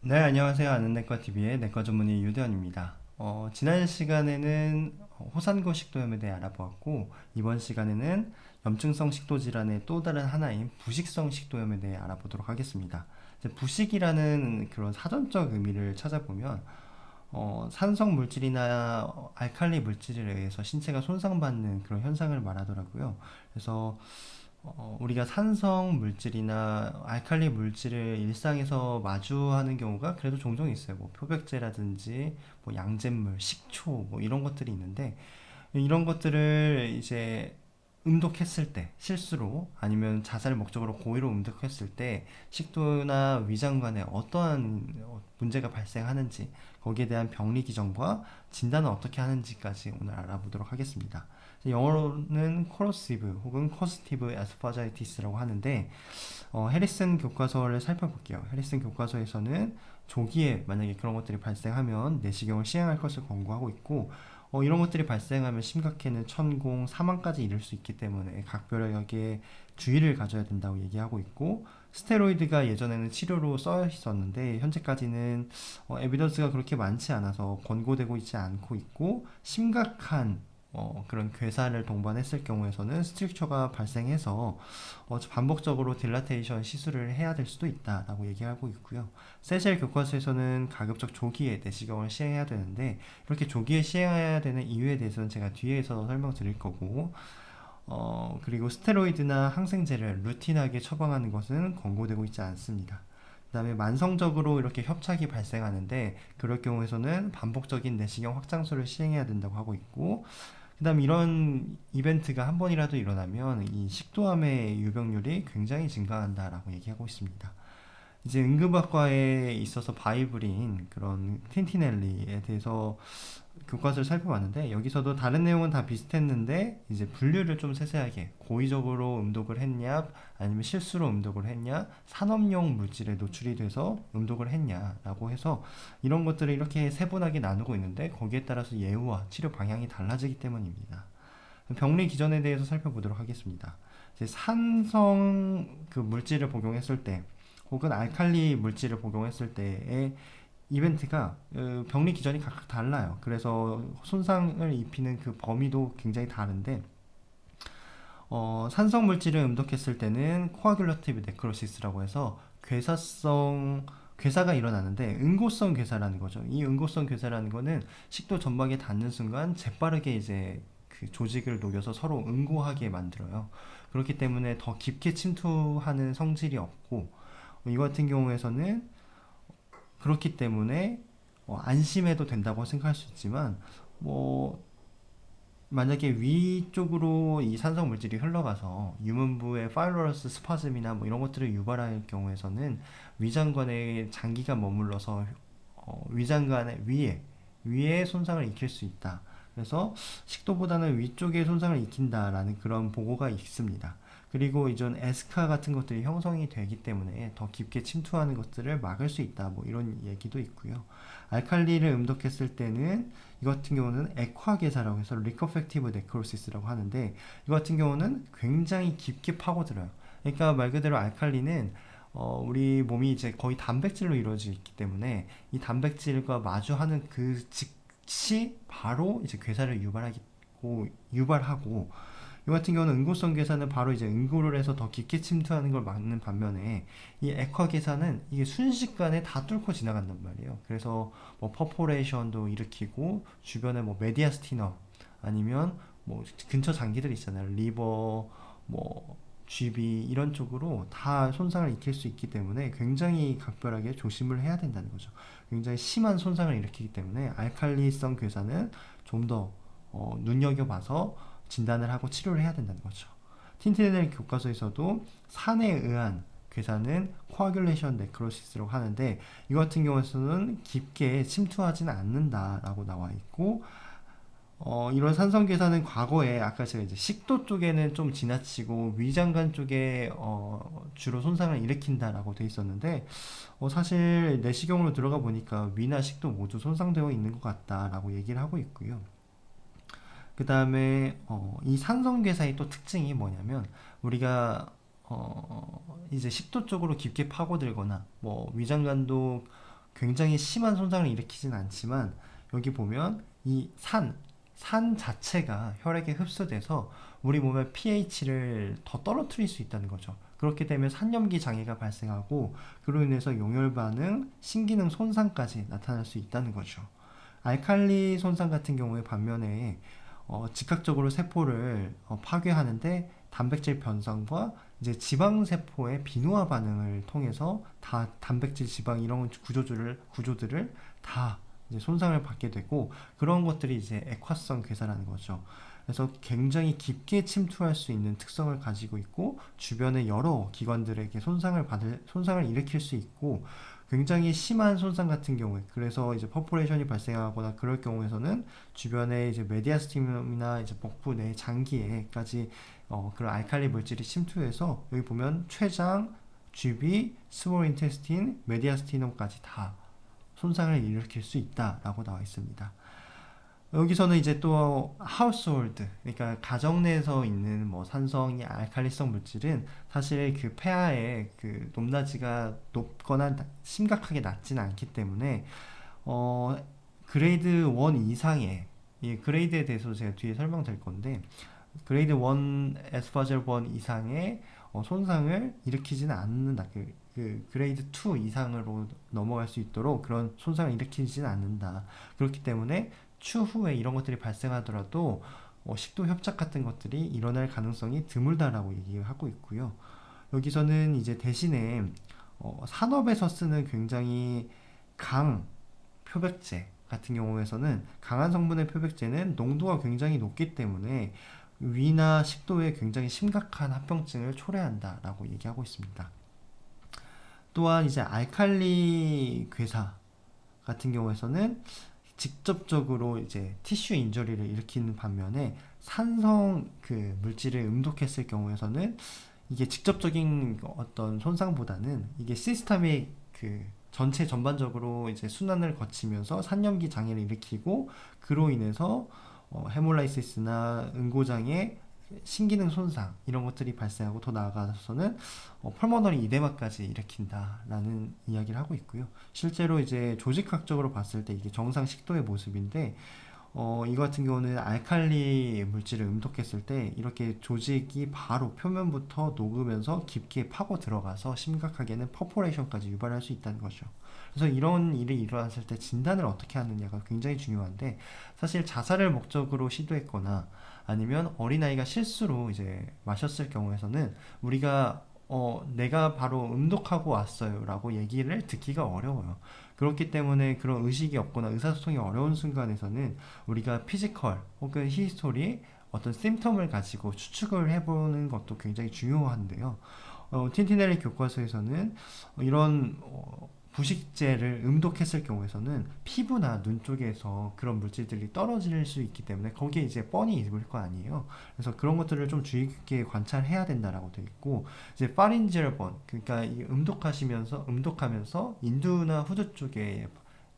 네, 안녕하세요. 아는내과TV의 내과 전문의 유대현입니다. 지난 시간에는 호산고 식도염에 대해 알아보았고, 이번 시간에는 염증성 식도질환의 또 다른 하나인 부식성 식도염에 대해 알아보도록 하겠습니다. 이제 부식이라는 그런 사전적 의미를 찾아보면, 산성 물질이나 알칼리 물질에 의해서 신체가 손상받는 그런 현상을 말하더라고요. 그래서 우리가 산성 물질이나 알칼리 물질을 일상에서 마주하는 경우가 그래도 종종 있어요. 뭐 표백제라든지 뭐 양잿물, 식초 뭐 이런 것들이 있는데 이런 것들을 이제 음독했을 때 실수로 아니면 자살 목적으로 고의로 음독했을 때 식도나 위장관에 어떠한 문제가 발생하는지 거기에 대한 병리 기전과 진단은 어떻게 하는지까지 오늘 알아보도록 하겠습니다. 영어로는 corrosive 혹은 causative esophagitis라고 하는데 해리슨 교과서를 살펴볼게요. 해리슨 교과서에서는 조기에 만약에 그런 것들이 발생하면 내시경을 시행할 것을 권고하고 있고 이런 것들이 발생하면 심각해는 천공, 사망까지 이를 수 있기 때문에 각별하게 주의를 가져야 된다고 얘기하고 있고 스테로이드가 예전에는 치료로 써 있었는데 현재까지는 에비던스가 그렇게 많지 않아서 권고되고 있지 않고 있고 심각한 그런 괴사를 동반했을 경우에서는 스트릭처가 발생해서 반복적으로 딜라테이션 시술을 해야 될 수도 있다라고 얘기하고 있고요. 세셀 교과서에서는 가급적 조기에 내시경을 시행해야 되는데 이렇게 조기에 시행해야 되는 이유에 대해서는 제가 뒤에서 설명드릴 거고 그리고 스테로이드나 항생제를 루틴하게 처방하는 것은 권고되고 있지 않습니다. 그 다음에 만성적으로 이렇게 협착이 발생하는데 그럴 경우에서는 반복적인 내시경 확장술을 시행해야 된다고 하고 있고 그 다음 이런 이벤트가 한 번이라도 일어나면 이 식도암의 유병률이 굉장히 증가한다라고 얘기하고 있습니다. 이제 응급학과에 있어서 바이블인 그런 틴티넬리에 대해서 교과서를 살펴봤는데 여기서도 다른 내용은 다 비슷했는데 이제 분류를 좀 세세하게 고의적으로 음독을 했냐 아니면 실수로 음독을 했냐 산업용 물질에 노출이 돼서 음독을 했냐라고 해서 이런 것들을 이렇게 세분하게 나누고 있는데 거기에 따라서 예후와 치료 방향이 달라지기 때문입니다. 병리 기전에 대해서 살펴보도록 하겠습니다. 이제 산성 그 물질을 복용했을 때 혹은 알칼리 물질을 복용했을 때의 이벤트가 병리 기전이 각각 달라요. 그래서 손상을 입히는 그 범위도 굉장히 다른데 산성 물질을 음독했을 때는 코아귤러티브 네크로시스라고 해서 괴사가 일어나는데 응고성 괴사라는 거죠. 이 응고성 괴사라는 거는 식도 점막에 닿는 순간 재빠르게 이제 그 조직을 녹여서 서로 응고하게 만들어요. 그렇기 때문에 더 깊게 침투하는 성질이 없고 이 같은 경우에서는 그렇기 때문에 안심해도 된다고 생각할 수 있지만 뭐 만약에 위쪽으로 이 산성 물질이 흘러가서 유문부의 파이로러스 스파즘이나 뭐 이런 것들을 유발할 경우에서는 위장관에 장기가 머물러서 위장관의 위에 손상을 익힐 수 있다. 그래서 식도보다는 위쪽에 손상을 익힌다라는 그런 보고가 있습니다. 그리고 이전 에스카 같은 것들이 형성이 되기 때문에 더 깊게 침투하는 것들을 막을 수 있다. 뭐 이런 얘기도 있고요. 알칼리를 음독했을 때는 이 같은 경우는 액화계사라고 해서 리커펙티브 네크로시스라고 하는데 이 같은 경우는 굉장히 깊게 파고들어요. 그러니까 말 그대로 알칼리는 우리 몸이 이제 거의 단백질로 이루어져 있기 때문에 이 단백질과 마주하는 그 즉시 바로 이제 괴사를 유발하고 이 같은 경우는 응고성 괴사는 바로 이제 응고를 해서 더 깊게 침투하는 걸 막는 반면에 이 액화 괴사는 이게 순식간에 다 뚫고 지나간단 말이에요. 그래서 뭐 퍼포레이션도 일으키고 주변에 뭐 메디아스티너 아니면 뭐 근처 장기들 있잖아요. 리버 뭐 GB 이런 쪽으로 다 손상을 입힐 수 있기 때문에 굉장히 각별하게 조심을 해야 된다는 거죠. 굉장히 심한 손상을 일으키기 때문에 알칼리성 괴사는 좀 더 눈여겨봐서 진단을 하고 치료를 해야 된다는 거죠. 틴티넬 교과서에서도 산에 의한 괴사는 코아귤레이션 네크로시스라고 하는데 이 같은 경우에는 깊게 침투하지는 않는다라고 나와 있고 이런 산성 괴사는 과거에 아까 제가 이제 식도 쪽에는 좀 지나치고 위장관 쪽에 주로 손상을 일으킨다라고 돼 있었는데 사실 내시경으로 들어가 보니까 위나 식도 모두 손상되어 있는 것 같다라고 얘기를 하고 있고요. 그 다음에 이 산성괴사의 또 특징이 뭐냐면 우리가 이제 식도 쪽으로 깊게 파고들거나 뭐 위장관도 굉장히 심한 손상을 일으키진 않지만 여기 보면 이 산 자체가 혈액에 흡수돼서 우리 몸의 pH를 더 떨어뜨릴 수 있다는 거죠. 그렇게 되면 산염기 장애가 발생하고 그로 인해서 용혈 반응, 신기능 손상까지 나타날 수 있다는 거죠. 알칼리 손상 같은 경우에 반면에 즉각적으로 세포를 파괴하는데 단백질 변성과 이제 지방 세포의 비노화 반응을 통해서 다 단백질, 지방 이런 구조들을 다 이제 손상을 받게 되고 그런 것들이 이제 액화성 괴사라는 거죠. 그래서 굉장히 깊게 침투할 수 있는 특성을 가지고 있고 주변의 여러 기관들에게 손상을 일으킬 수 있고 굉장히 심한 손상 같은 경우에 그래서 이제 퍼포레이션이 발생하거나 그럴 경우에서는 주변에 이제 메디아스팀이나 이제 복부 내 장기에까지 그런 알칼리 물질이 침투해서 여기 보면 췌장, 쥐비, 스몰 인테스틴, 메디아스티넘까지 다 손상을 일으킬 수 있다라고 나와 있습니다. 여기서는 이제 또 하우스홀드, 그러니까 가정 내에서 있는 뭐 산성이 알칼리성 물질은 사실 그 폐하의 그 높낮이가 높거나 심각하게 낮지는 않기 때문에 어 그레이드 1 이상의 이 그레이드에 대해서 제가 뒤에 설명드릴 건데 그레이드 1 에스파젤 1 이상의 손상을 일으키지는 않는다. 그 그레이드 2 이상으로 넘어갈 수 있도록 그런 손상을 일으키지는 않는다. 그렇기 때문에 추후에 이런 것들이 발생하더라도 식도 협착 같은 것들이 일어날 가능성이 드물다라고 얘기하고 있고요. 여기서는 이제 대신에 산업에서 쓰는 굉장히 강 표백제 같은 경우에서는 강한 성분의 표백제는 농도가 굉장히 높기 때문에 위나 식도에 굉장히 심각한 합병증을 초래한다라고 얘기하고 있습니다. 또한 이제 알칼리 괴사 같은 경우에서는 직접적으로 이제 티슈 인저리를 일으키는 반면에 산성 그 물질을 음독했을 경우에서는 이게 직접적인 어떤 손상보다는 이게 시스템의 그 전체 전반적으로 이제 순환을 거치면서 산염기 장애를 일으키고 그로 인해서 헤몰라이시스나 응고장애, 신기능 손상 이런 것들이 발생하고 더 나아가서는 펄모너리 이데마까지 일으킨다라는 이야기를 하고 있고요. 실제로 이제 조직학적으로 봤을 때 이게 정상 식도의 모습인데 이거 같은 경우는 알칼리 물질을 음독했을 때 이렇게 조직이 바로 표면부터 녹으면서 깊게 파고 들어가서 심각하게는 퍼포레이션까지 유발할 수 있다는 거죠. 그래서 이런 일이 일어났을 때 진단을 어떻게 하느냐가 굉장히 중요한데 사실 자살을 목적으로 시도했거나 아니면 어린아이가 실수로 이제 마셨을 경우에서는 우리가 내가 바로 음독하고 왔어요 라고 얘기를 듣기가 어려워요. 그렇기 때문에 그런 의식이 없거나 의사소통이 어려운 순간에서는 우리가 피지컬 혹은 히스토리 어떤 심텀을 가지고 추측을 해보는 것도 굉장히 중요한데요. 틴티넬리 교과서에서는 이런 부식제를 음독했을 경우에서는 피부나 눈 쪽에서 그런 물질들이 떨어질 수 있기 때문에 거기에 이제 뻔히 있을 거 아니에요. 그래서 그런 것들을 좀 주의 깊게 관찰해야 된다라고 되어 있고 이제 파린지얼번 그러니까 이 음독하면서 인두나 후두 쪽에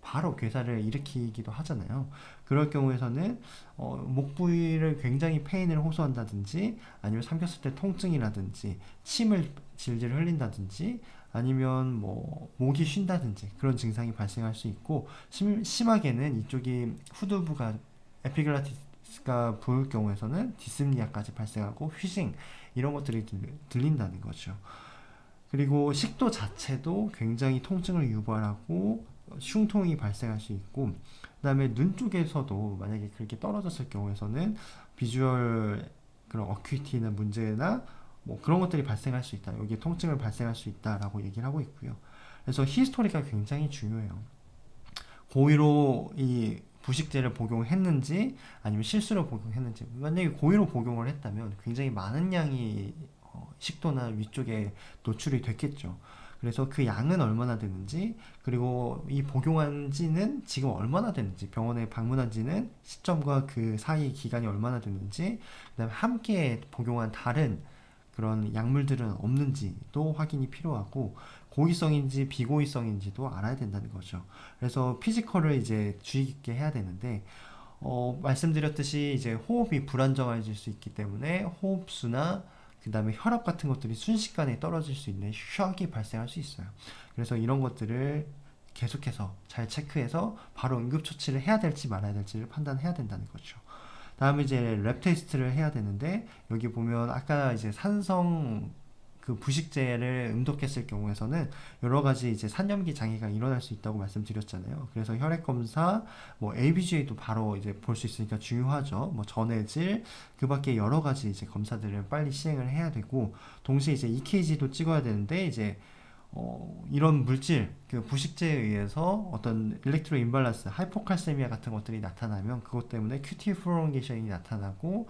바로 괴사를 일으키기도 하잖아요. 그럴 경우에서는 목 부위를 굉장히 페인을 호소한다든지 아니면 삼켰을 때 통증이라든지 침을 질질 흘린다든지 아니면 뭐 목이 쉰다든지 그런 증상이 발생할 수 있고 심하게는 이쪽이 후두부가 에피글라티스가 부을 경우에서는 디스니아까지 발생하고 휘싱 이런 것들이 들린다는 거죠. 그리고 식도 자체도 굉장히 통증을 유발하고 흉통이 발생할 수 있고 그 다음에 눈 쪽에서도 만약에 그렇게 떨어졌을 경우에서는 비주얼 그런 어큐티나 문제나 뭐 그런 것들이 발생할 수 있다. 여기에 통증을 발생할 수 있다라고 얘기를 하고 있고요. 그래서 히스토리가 굉장히 중요해요. 고의로 이 부식제를 복용했는지 아니면 실수로 복용했는지 만약에 고의로 복용을 했다면 굉장히 많은 양이 식도나 위쪽에 노출이 됐겠죠. 그래서 그 양은 얼마나 되는지 그리고 이 복용한 지는 지금 얼마나 됐는지 병원에 방문한 지는 시점과 그 사이 기간이 얼마나 됐는지 그다음에 함께 복용한 다른 그런 약물들은 없는지도 확인이 필요하고 고의성인지 비고의성인지도 알아야 된다는 거죠. 그래서 피지컬을 이제 주의 깊게 해야 되는데 말씀드렸듯이 이제 호흡이 불안정해질 수 있기 때문에 호흡수나 그 다음에 혈압 같은 것들이 순식간에 떨어질 수 있는 샥이 발생할 수 있어요. 그래서 이런 것들을 계속해서 잘 체크해서 바로 응급처치를 해야 될지 말아야 될지를 판단해야 된다는 거죠. 다음에 이제 랩 테스트를 해야 되는데, 여기 보면 아까 이제 산성 그 부식제를 음독했을 경우에서는 여러 가지 이제 산염기 장애가 일어날 수 있다고 말씀드렸잖아요. 그래서 혈액 검사, 뭐 ABGA도 바로 이제 볼 수 있으니까 중요하죠. 뭐 전해질, 그 밖에 여러 가지 이제 검사들을 빨리 시행을 해야 되고, 동시에 이제 EKG도 찍어야 되는데, 이제 이런 물질, 그 부식제에 의해서 어떤 일렉트로 임발란스, 하이포칼세미아 같은 것들이 나타나면 그것 때문에 QT 프롤ონ게이션이 나타나고,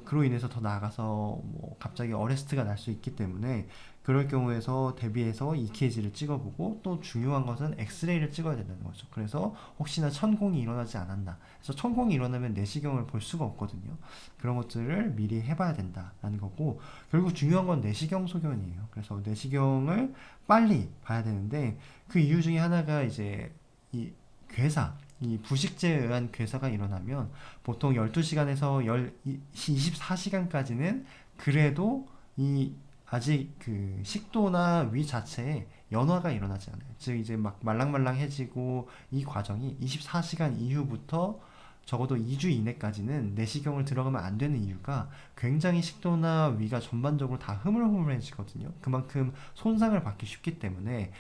그로 인해서 더 나아가서 뭐 갑자기 어레스트가 날 수 있기 때문에, 그럴 경우에서 대비해서 EKG를 찍어보고, 또 중요한 것은 엑스레이를 찍어야 된다는 거죠. 그래서 혹시나 천공이 일어나지 않았나, 그래서 천공이 일어나면 내시경을 볼 수가 없거든요. 그런 것들을 미리 해봐야 된다라는 거고, 결국 중요한 건 내시경 소견이에요. 그래서 내시경을 빨리 봐야 되는데, 그 이유 중에 하나가 이제 이 괴사, 이 부식제에 의한 괴사가 일어나면 보통 12시간에서 24시간까지는 그래도 이 아직 그 식도나 위 자체에 연화가 일어나지 않아요. 즉 이제 막 말랑말랑해지고, 이 과정이 24시간 이후부터 적어도 2주 이내까지는 내시경을 들어가면 안 되는 이유가, 굉장히 식도나 위가 전반적으로 다 흐물흐물해지거든요. 그만큼 손상을 받기 쉽기 때문에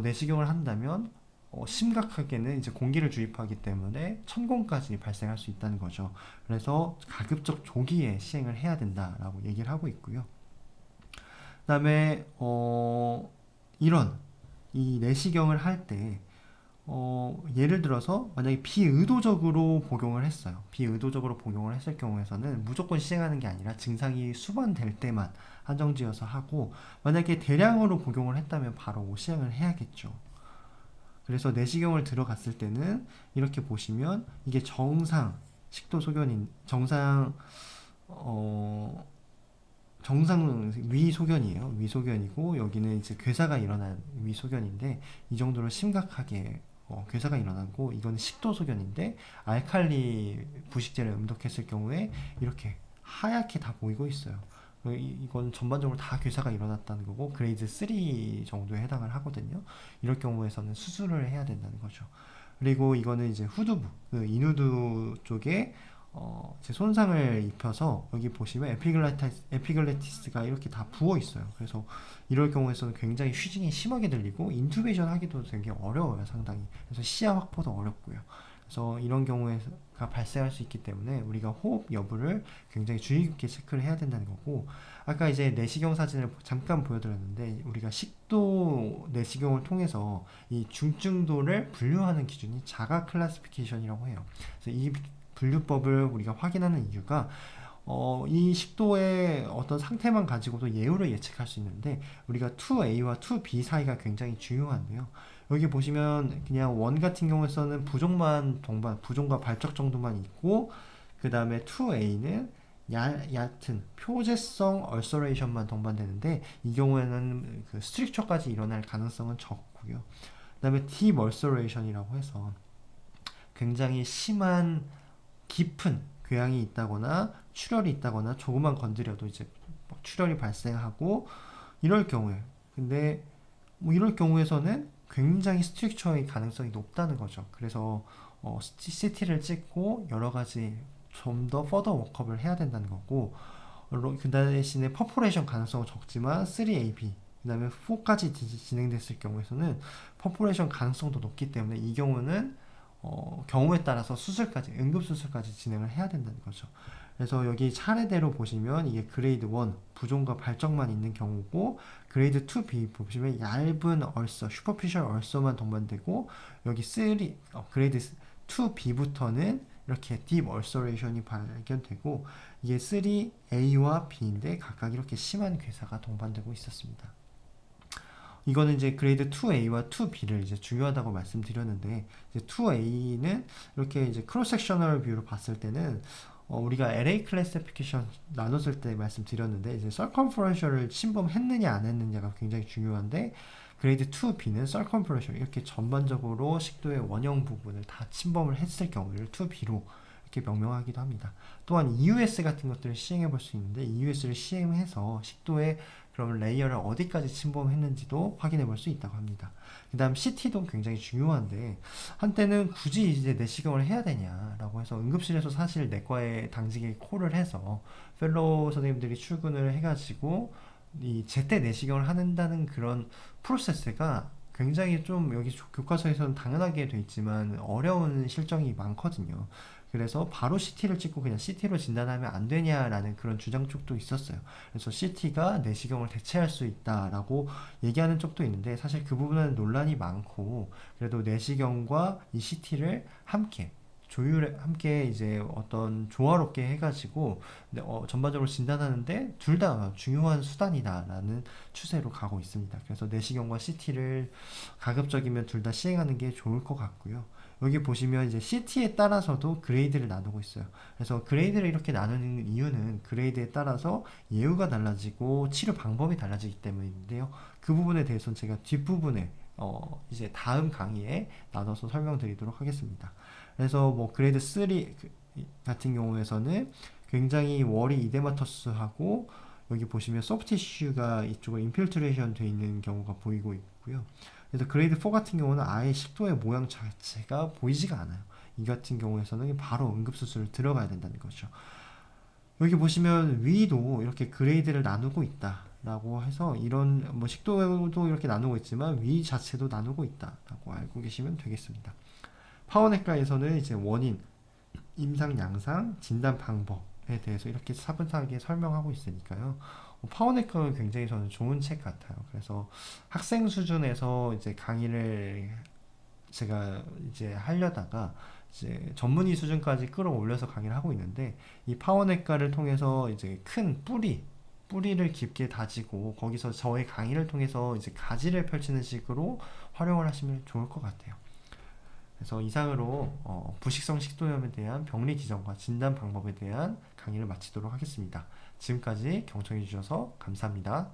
내시경을 한다면 심각하게는 이제 공기를 주입하기 때문에 천공까지 발생할 수 있다는 거죠. 그래서 가급적 조기에 시행을 해야 된다라고 얘기를 하고 있고요. 그 다음에 이런 이 내시경을 할 때 예를 들어서 만약에 비의도적으로 복용을 했어요. 비의도적으로 복용을 했을 경우에서는 무조건 시행하는 게 아니라 증상이 수반될 때만 한정지어서 하고, 만약에 대량으로 복용을 했다면 바로 시행을 해야겠죠. 그래서 내시경을 들어갔을 때는 이렇게 보시면 이게 정상 식도 소견인, 정상 위 소견이에요. 위 소견이고, 여기는 이제 괴사가 일어난 위 소견인데, 이 정도로 심각하게 괴사가 일어나고, 이거는 식도 소견인데 알칼리 부식제를 음독했을 경우에 이렇게 하얗게 다 보이고 있어요. 이건 전반적으로 다 괴사가 일어났다는 거고, 그레이드 3 정도에 해당을 하거든요. 이럴 경우에서는 수술을 해야 된다는 거죠. 그리고 이거는 이제 후두부, 그 인후두 쪽에 제 손상을 입혀서, 여기 보시면 에피글레티스가 이렇게 다 부어 있어요. 그래서 이럴 경우에서는 굉장히 휴징이 심하게 들리고, 인투베이션 하기도 되게 어려워요, 상당히. 그래서 시야 확보도 어렵고요. 그래서 이런 경우가 발생할 수 있기 때문에 우리가 호흡 여부를 굉장히 주의 깊게 체크를 해야 된다는 거고, 아까 이제 내시경 사진을 잠깐 보여드렸는데, 우리가 식도 내시경을 통해서 이 중증도를 분류하는 기준이 자가 클래시피케이션이라고 해요. 그래서 이 분류법을 우리가 확인하는 이유가, 이 식도의 어떤 상태만 가지고도 예후를 예측할 수 있는데, 우리가 2A와 2B 사이가 굉장히 중요한데요. 여기 보시면 그냥 원 같은 경우에서는 부종과 발적 정도만 있고, 그 다음에 2A는 얕은 표재성 얼서레이션만 동반되는데, 이 경우에는 그 스트릭처까지 일어날 가능성은 적고요. 그 다음에 딥 얼서레이션이라고 해서 굉장히 심한 깊은 궤양이 있다거나 출혈이 있다거나, 조금만 건드려도 이제 출혈이 발생하고, 이럴 경우에, 근데 뭐 이럴 경우에서는 굉장히 스트릭처의 가능성이 높다는 거죠. 그래서 CT를 찍고 여러 가지 좀 더 퍼더 워크업을 해야 된다는 거고, 그 대신에 퍼포레이션 가능성은 적지만 3AB, 그 다음에 4까지 진행됐을 경우에서는 퍼포레이션 가능성도 높기 때문에, 이 경우는 경우에 따라서 수술까지, 응급수술까지 진행을 해야 된다는 거죠. 그래서 여기 차례대로 보시면 이게 그레이드 1 부종과 발적만 있는 경우고, 그레이드 2B 보시면 얇은 얼서, 슈퍼피셜 얼서만 동반되고, 여기 그레이드 2B부터는 이렇게 딥 얼서레이션이 발견되고, 이게 3A와 B인데 각각 이렇게 심한 괴사가 동반되고 있었습니다. 이거는 이제 그레이드 2A와 2B를 이제 중요하다고 말씀드렸는데, 이제 2A는 이렇게 이제 크로스 섹셔널 뷰로 봤을 때는 우리가 LA 클래시피케이션 나눴을 때 말씀드렸는데, 이제 서컴퍼런셜을 침범했느냐 안 했느냐가 굉장히 중요한데, 그레이드 2B는 서컴퍼런셜, 이렇게 전반적으로 식도의 원형 부분을 다 침범을 했을 경우를 2B로 이렇게 명명하기도 합니다. 또한 EUS 같은 것들을 시행해 볼 수 있는데, EUS를 시행해서 식도의 그러면 레이어를 어디까지 침범했는지도 확인해 볼 수 있다고 합니다. 그 다음 CT도 굉장히 중요한데, 한때는 굳이 이제 내시경을 해야 되냐라고 해서 응급실에서 사실 내과에 당직에 콜을 해서 펠로우 선생님들이 출근을 해가지고 이 제때 내시경을 한다는 그런 프로세스가 굉장히 좀 여기 교과서에서는 당연하게 돼 있지만 어려운 실정이 많거든요. 그래서 바로 CT를 찍고 그냥 CT로 진단하면 안 되냐라는 그런 주장 쪽도 있었어요. 그래서 CT가 내시경을 대체할 수 있다라고 얘기하는 쪽도 있는데, 사실 그 부분은 논란이 많고, 그래도 내시경과 이 CT를 함께 이제 어떤 조화롭게 해가지고 전반적으로 진단하는데 둘 다 중요한 수단이다라는 추세로 가고 있습니다. 그래서 내시경과 CT를 가급적이면 둘 다 시행하는 게 좋을 것 같고요. 여기 보시면 이제 CT에 따라서도 그레이드를 나누고 있어요. 그래서 그레이드를 이렇게 나누는 이유는 그레이드에 따라서 예후가 달라지고 치료 방법이 달라지기 때문인데요. 그 부분에 대해서는 제가 뒷부분에 이제 다음 강의에 나눠서 설명드리도록 하겠습니다. 그래서 뭐 그레이드 3 같은 경우에서는 굉장히 워리 이데마터스하고, 여기 보시면 소프티슈가 이쪽에 인필트레이션 돼 있는 경우가 보이고 있고요. 그래서 그레이드 4 같은 경우는 아예 식도의 모양 자체가 보이지가 않아요. 이 같은 경우에서는 바로 응급수술을 들어가야 된다는 거죠. 여기 보시면 위도 이렇게 그레이드를 나누고 있다라고 해서, 이런 뭐 식도도 이렇게 나누고 있지만 위 자체도 나누고 있다라고 알고 계시면 되겠습니다. 파워내과에서는 이제 원인, 임상, 양상, 진단 방법에 대해서 이렇게 차분하게 설명하고 있으니까요. 파워네크는 굉장히 저는 좋은 책 같아요. 그래서 학생 수준에서 이제 강의를 제가 이제 하려다가 이제 전문의 수준까지 끌어올려서 강의를 하고 있는데, 이 파워네과를 통해서 이제 큰 뿌리를 깊게 다지고 거기서 저의 강의를 통해서 이제 가지를 펼치는 식으로 활용을 하시면 좋을 것 같아요. 그래서 이상으로 부식성 식도염에 대한 병리 기전과 진단 방법에 대한 강의를 마치도록 하겠습니다. 지금까지 경청해 주셔서 감사합니다.